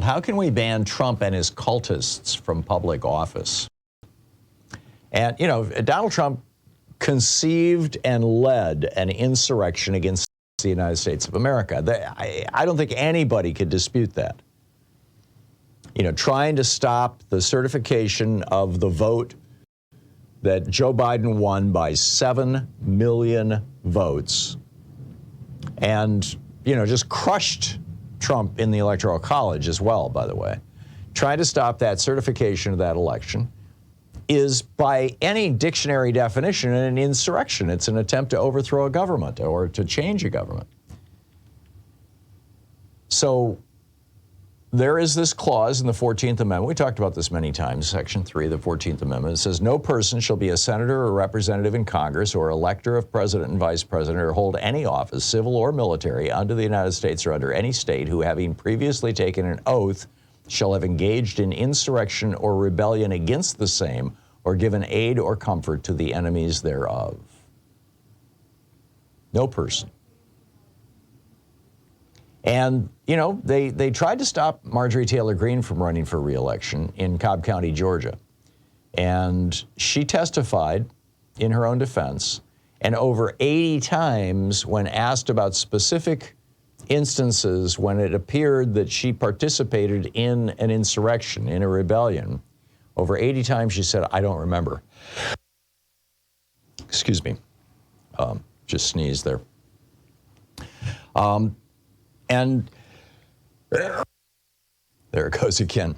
How Can We Ban Trump and His Cultists from Public Office? And, you know, Donald Trump conceived and led an insurrection against the United States of America. I don't think anybody could dispute that. You know, trying to stop the certification of the vote that Joe Biden won by 7 million votes and, you know, just crushed Trump in the Electoral College as well, by the way. Trying to stop that certification of that election is, by any dictionary definition, an insurrection. It's an attempt to overthrow a government or to change a government. So there is this clause in the 14th Amendment. We talked about this many times, Section 3 of the 14th Amendment. It says, no person shall be a senator or representative in Congress or elector of president and vice president or hold any office, civil or military, under the United States or under any state who, having previously taken an oath, shall have engaged in insurrection or rebellion against the same or given aid or comfort to the enemies thereof. No person. And, you know, they tried to stop Marjorie Taylor Greene from running for re-election in Cobb County, Georgia. And she testified in her own defense, and over 80 times when asked about specific instances when it appeared that she participated in an insurrection, in a rebellion, over 80 times she said, I don't remember. Excuse me. Just sneezed there. And there it goes again.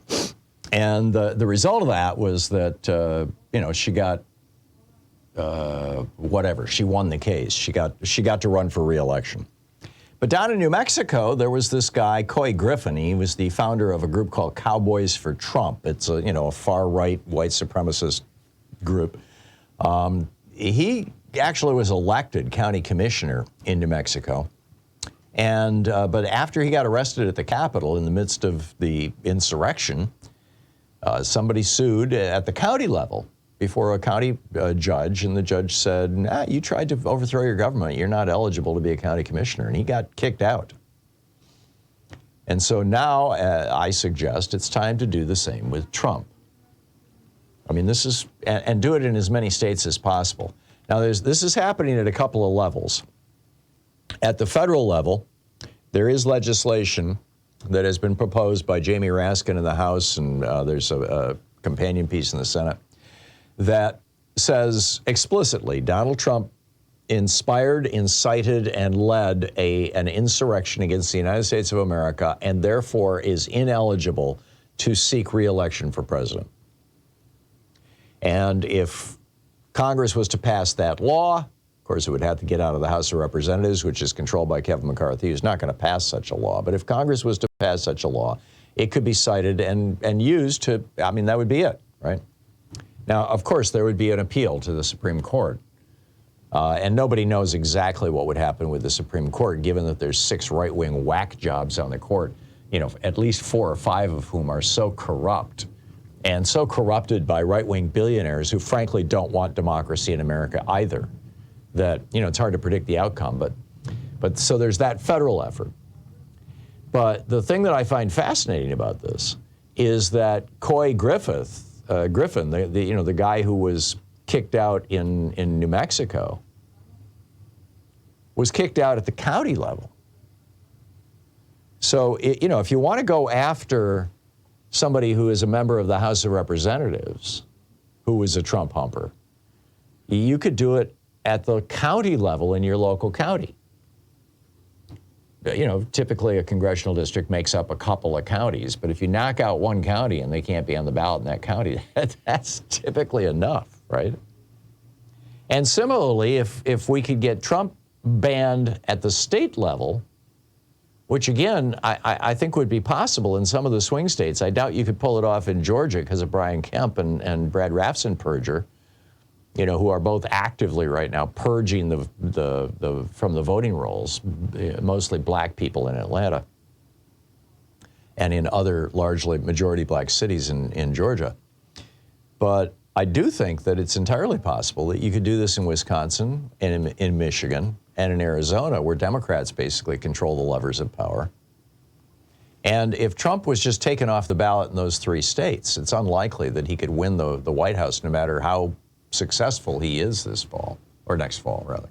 And the result of that was that, you know, she got whatever. She won the case. She got to run for re-election. But down in New Mexico, there was this guy, Coy Griffin. He was the founder of a group called Cowboys for Trump. It's a, you know, a far-right white supremacist group. He actually was elected county commissioner in New Mexico. And but after he got arrested at the Capitol in the midst of the insurrection, somebody sued at the county level before a county judge, and the judge said, nah, you tried to overthrow your government. You're not eligible to be a county commissioner. And he got kicked out. And so now I suggest it's time to do the same with Trump. I mean, this is, and do it in as many states as possible. Now, this is happening at a couple of levels. At the federal level, there is legislation that has been proposed by Jamie Raskin in the House, and there's a companion piece in the Senate, that says explicitly Donald Trump inspired, incited, and led an insurrection against the United States of America, and therefore is ineligible to seek re-election for president. And if Congress was to pass that law, of course, it would have to get out of the House of Representatives, which is controlled by Kevin McCarthy, who's not going to pass such a law. But if Congress was to pass such a law, it could be cited and used to, I mean, that would be it, right? Now, of course, there would be an appeal to the Supreme Court. And nobody knows exactly what would happen with the Supreme Court, given that there's 6 right-wing whack jobs on the court, you know, at least 4 or 5 of whom are so corrupt and so corrupted by right-wing billionaires who, frankly, don't want democracy in America either, that, you know, it's hard to predict the outcome. But so there's that federal effort. But the thing that I find fascinating about this is that Coy Griffin, the guy who was kicked out in New Mexico, was kicked out at the county level. So, you know, if you want to go after somebody who is a member of the House of Representatives who was a Trump humper, you could do it at the county level in your local county. You know, typically a congressional district makes up a couple of counties, but if you knock out one county and they can't be on the ballot in that county, that's typically enough, right? And similarly, if we could get Trump banned at the state level, which again, I think would be possible in some of the swing states. I doubt you could pull it off in Georgia because of Brian Kemp and Brad Raffensperger, you know, who are both actively right now purging from the voting rolls, mostly black people in Atlanta and in other largely majority black cities in Georgia. But I do think that it's entirely possible that you could do this in Wisconsin and in Michigan and in Arizona, where Democrats basically control the levers of power. And if Trump was just taken off the ballot in those 3 states, it's unlikely that he could win the White House no matter how successful he is this fall, or next fall, rather.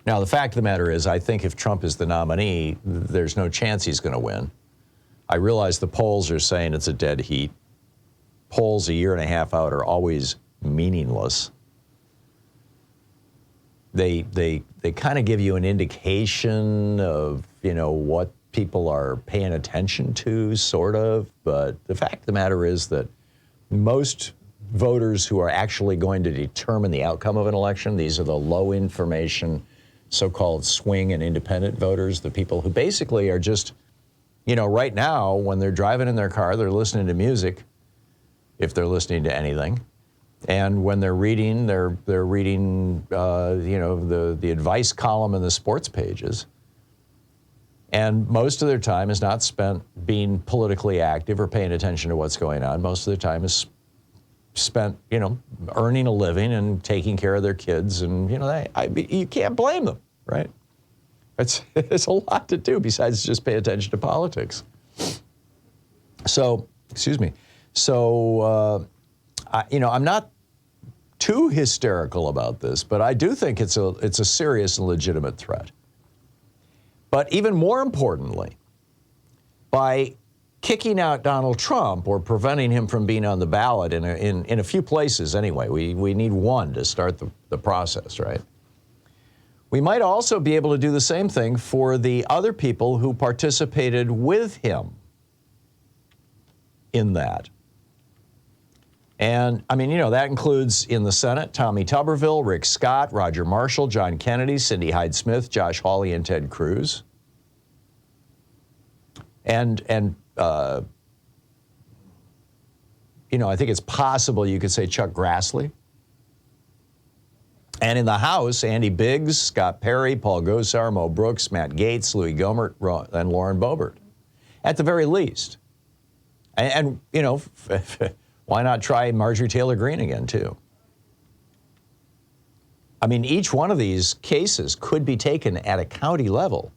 Now, the fact of the matter is, I think if Trump is the nominee, there's no chance he's going to win. I realize the polls are saying it's a dead heat. Polls a year and a half out are always meaningless. They kind of give you an indication of, what people are paying attention to, sort of. But the fact of the matter is that most voters who are actually going to determine the outcome of an election, these are the low information, so-called swing and independent voters, the people who basically are just, right now, when they're driving in their car, they're listening to music, if they're listening to anything. And when they're reading, they're reading, the advice column and the sports pages. And most of their time is not spent being politically active or paying attention to what's going on. Most of their time is spent, earning a living and taking care of their kids. And, you can't blame them, right? It's a lot to do besides just pay attention to politics. So, excuse me. So, I'm not too hysterical about this, but I do think it's a serious and legitimate threat. But even more importantly, by kicking out Donald Trump or preventing him from being on the ballot in a few places anyway, we need one to start the process, right? We might also be able to do the same thing for the other people who participated with him in that. And, that includes in the Senate, Tommy Tuberville, Rick Scott, Roger Marshall, John Kennedy, Cindy Hyde-Smith, Josh Hawley, and Ted Cruz. And I think it's possible you could say Chuck Grassley. And in the House, Andy Biggs, Scott Perry, Paul Gosar, Mo Brooks, Matt Gaetz, Louis Gohmert, and Lauren Boebert, at the very least. And why not try Marjorie Taylor Greene again, too? Each one of these cases could be taken at a county level,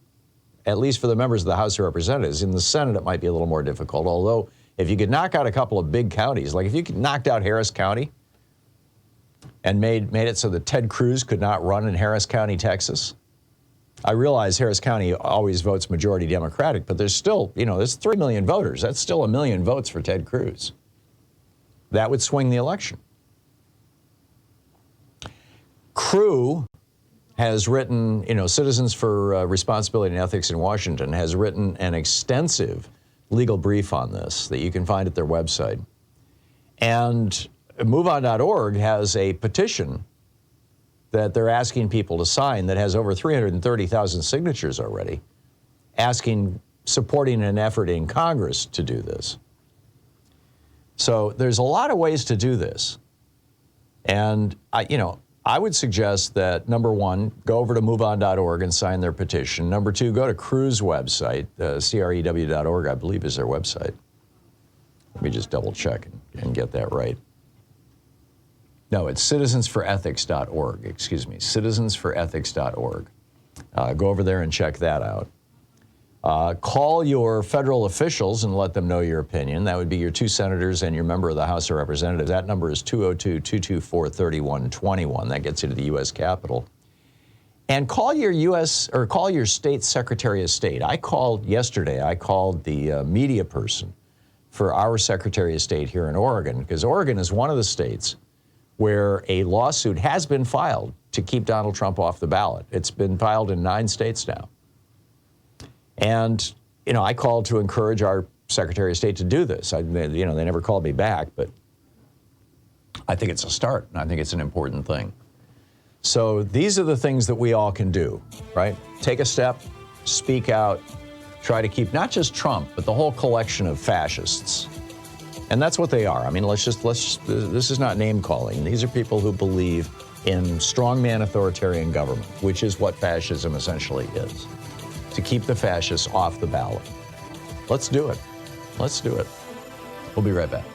at least for the members of the House of Representatives. In the Senate, it might be a little more difficult, although if you could knock out a couple of big counties, like if you knocked out Harris County and made it so that Ted Cruz could not run in Harris County, Texas. I realize Harris County always votes majority Democratic, but there's still, there's 3 million voters. That's still 1 million votes for Ted Cruz. That would swing the election. Crew has written, Citizens for Responsibility and Ethics in Washington has written an extensive legal brief on this that you can find at their website. And MoveOn.org has a petition that they're asking people to sign that has over 330,000 signatures already, supporting an effort in Congress to do this. So there's a lot of ways to do this. And I would suggest that, number one, go over to moveon.org and sign their petition. Number two, go to Crew's website, crew.org, I believe is their website. Let me just double check and get that right. No, it's citizensforethics.org, citizensforethics.org. Go over there and check that out. Call your federal officials and let them know your opinion. That would be your 2 senators and your member of the House of Representatives. That number is 202-224-3121. That gets you to the U.S. Capitol. And call your state Secretary of State. I called the media person for our Secretary of State here in Oregon, because Oregon is one of the states where a lawsuit has been filed to keep Donald Trump off the ballot. It's been filed in 9 states now. And, I called to encourage our Secretary of State to do this. They never called me back, but I think it's a start, and I think it's an important thing. So these are the things that we all can do, right? Take a step, speak out, try to keep not just Trump, but the whole collection of fascists. And that's what they are. This is not name calling. These are people who believe in strongman authoritarian government, which is what fascism essentially is. To keep the fascists off the ballot. Let's do it. Let's do it. We'll be right back.